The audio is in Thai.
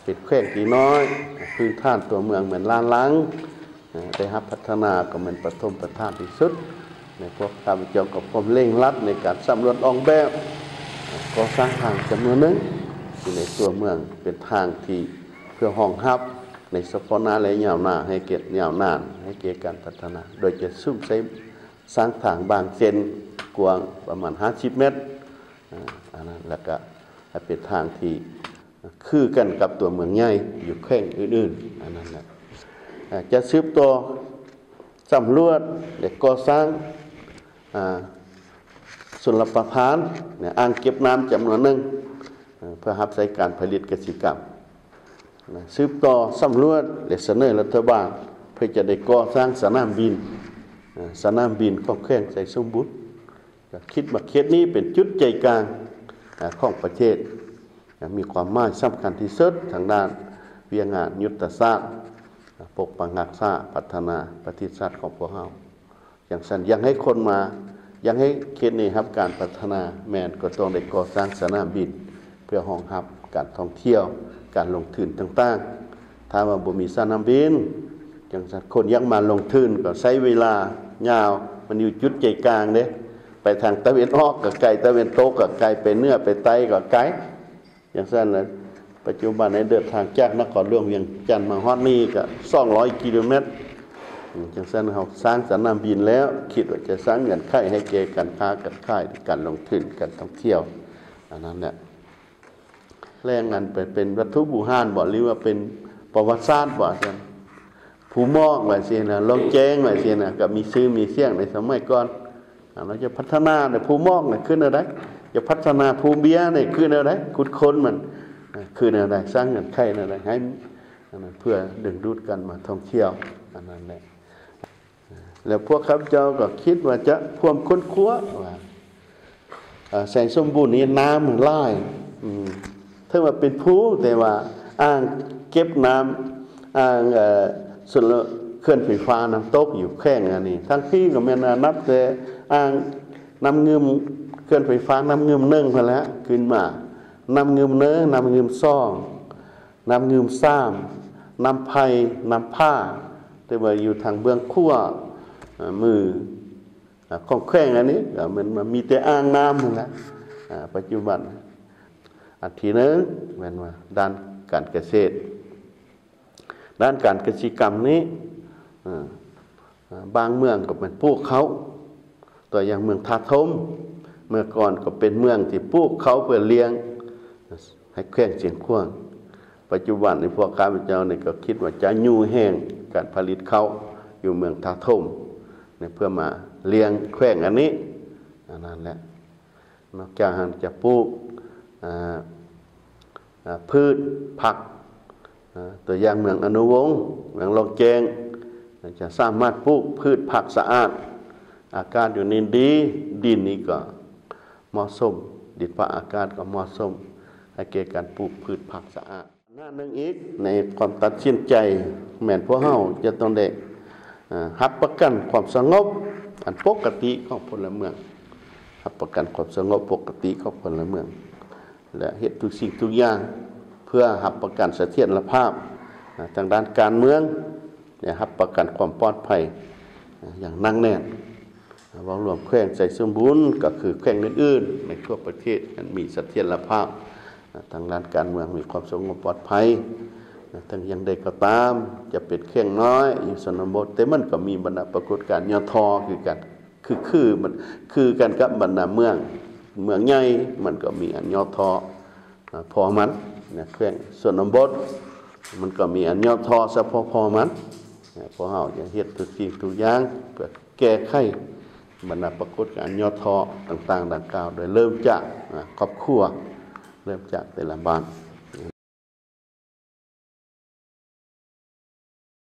เป็นแขวงที่น้อยพื้นฐานตัวเมืองเหมือนล้านลังได้รับพัฒนาก็เหมือนปฐมประธานที่สุดในพวกข้าพเจ้ากับผมเร่งรัดในการสำรวจออกแบบก่อสร้างทางจำนวนหนึ่งที่ในตัวเมืองเป็นทางที่เพื่อห้องรับในสปอนาและยาวหน้าให้เกิดยาวนานให้เกิดการพัฒนาโดยจะซุ่มใช้สร้างทางบางเส้นกว้างประมาณ50 เมตรอันนั้นแล้วก็ให้เป็นทางที่คือกันกับตัวเมืองใหญ่อยู่แข่งอื่นๆอันนั้นแหละจะสืบต่อสำรวจและก่อสร้างสุลประทานอ่างเก็บน้ำจำนวนหนึ่งเพื่อรับใช้การผลิตเกษตรกรรมสืบต่อสำรวจและเสนอรัฐบาลเพื่อจะได้ก่อสร้างสนามบินของแข่งใส่สมบูรณ์คิดว่าเขตนี้เป็นจุดใจกลางของประเทศมีความหมายสำคัญที่สุดทางด้านวิทยางานยุทธศาสตร์ปกปักรักษาพัฒนาประเทศชาติของพวกเราอย่างนั้นยังให้คนมายังให้เขตนี้ครับการพัฒนาแม่นก็ต้องได้ก่อสร้างสนามบินเพื่อรองรับการท่องเที่ยวการลงทุนต่างๆถ้าว่าบ่มีสนามบินอย่างนั้นคนยังมาลงทุนก็ใช้เวลายาวมันอยู่จุดใจกลางเด้ไปทางตะวันออกก็ไกลตะวันตกก็ไกลไปเหนือไปใต้ก็ไกลอย่างนั้นนะปัจจุบันในเดินทางจากนครหลวงเวียงจันทร์มาฮอดนี่ก็200 กิโลเมตรจังซั่นเฮาสร้างสนามบินแล้วคิดว่าจะสร้างเงื่อนไขให้แก่การค้าการขายการลงทุนการท่องเที่ยวอันนั้นแหละแรงงานเป็นวัตถุโบราณบ่หรือว่าเป็นประวัติศาสตร์บ่ซั่นภูมอกว่าซี่นะลองแจ้งว่าซี่นะก็มีชื่อมีเสียงในสมัยก่อนเราจะพัฒนาในภูมอกน่ะขึ้นอะไรจะพัฒนาภูเบียนี่ขึ้นอะไรขุดค้นมันคืออะไรสร้างเงื่อนไขอะไรให้เพื่อดึงดูดกันมาท่องเที่ยวอันนั้นแหละแล้วพวกข้าพเจ้าก็คิดว่าจะพ่วงค้นคว้าว่าแสงสมบูรณ์นี้น้ำมันไหลถ้าว่าเป็นภูแต่ว่าอ่างเก็บน้ำอ่างส่วนเขื่อนไฟฟ้าน้ำตกอยู่แข้งอันนี้ทั้งที่ก็แม่นนับแต่อ่างน้ำเงิมเขื่อนไฟฟ้าน้ำเงิม1พอแล้วขึ้นมาน้ำเงิมน้ำเงิม2น้ำเงิม3น้ำไผ่น้ำผ้าแต่ว่าอยู่ทางเบื้องขั้วมือของแข้งอันนี้มันมีแต่อ่างน้ำนั่นแหละปัจจุบันอันที่นึงแม่นว่าด้านการเกษตรด้านการเกษตรกรรมนี้บางเมืองก็เป็นปลูกเขาตัวอย่างเมืองทาทมเมื่อก่อนก็เป็นเมืองที่ปลูกเขาเพื่อเลี้ยงให้แข้งเสียงขว้างปัจจุบันในพวกข้าพเจ้าเนี่ยก็คิดว่าจะยู่แห้งการผลิตเขาอยู่เมืองทาทมเนี่ยเพื่อมาเลี้ยงแข้งอันนี้นั่นแหละนอกจากจะปลูกพืชผักตัวอย่างเมืองอนุวงศ์เมืองลองแจงจะสามารถปลูกพืชผักสะอาดอากาศอยู่ในดีดินนี้ก็เหมาะสมดินฟ้าอากาศก็เหมาะสมให้แก่การปลูกพืชผักสะอาดหน้านึงอีกในความตัดสินใจแม่นพวกเฮาจะต้องได้รับประกันความสงบอันปกติของพลเมืองรับประกันความสงบปกติของพลเมืองและเฮ็ดทุกสิ่งทุกอย่างเพื่อรับประกันเสถียรภาพทางด้านการเมืองและรับประกันความปลอดภัยอย่างนั่งแน่นวางรวมแขวงใจสมบูรณ์ก็คือแขวงอื่นๆในทั่วประเทศมีเสถียรภาพทางด้านการเมืองมีความสงบปลอดภัยทั้งอย่างใดก็ตามจะเป็นแขวงน้อยอยู่ชนบทแต่มันก็มีบรรดาปรากฏการณ์ยทคือกันมันคือกันกับบรรดาเมืองใหญ่มันก็มีอันยทพอมันนะแขวงชนบทมันก็มีอันยทเฉพาะพอมันพอเฮาจะเฮ็ดทุกสิ่งทุกอย่างเพื่อแก้ไขบรรดาปรากฏการณ์ยทต่างๆดังกล่าวโดยเริ่มจากครอบครัวเริ่มจากแต่ละบ้าน